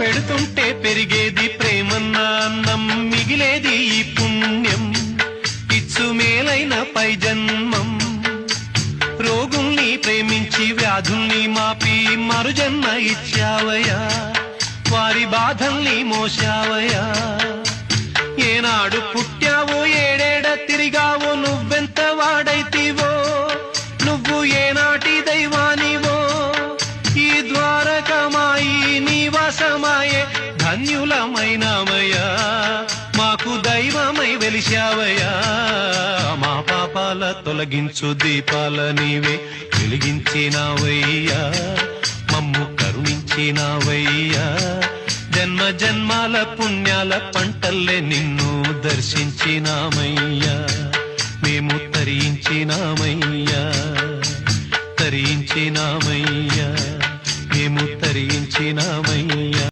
పెడుతుంటే పెరిగేది ప్రేమన్న అన్నం, మిగిలేది ఈ పుణ్యం ఇచ్చు మేలైన పై జన్మం. రోగుల్ని ప్రేమించి వ్యాధుల్ని మాపి మరుజన్మ ఇచ్చావయ్యా, వారి బాధల్ని మోసావయ్యా. ఏనాడు పుట్టావో ఏడేడ తిరిగావో, నువ్వెంత వాడైతివో, నువ్వు ఏనాటి దైవానివో. ఈ ద్వారకమాయి నివాసమాయే ధన్యులమైనామయ్యా, మాకు దైవమై వెలిశావయ్యా. మా పాపాల తొలగించు దీపాల నీవే వెలిగించినావయ్యా, మమ్ము కరుణించినావయ్యా. జన్మ జన్మాల పుణ్యాల పంటల్లే నిన్ను దర్శించినామయ్యా, మేము తరించినామయ్యా, తరించినామయ్యా, మేము తరించినామయ్యా.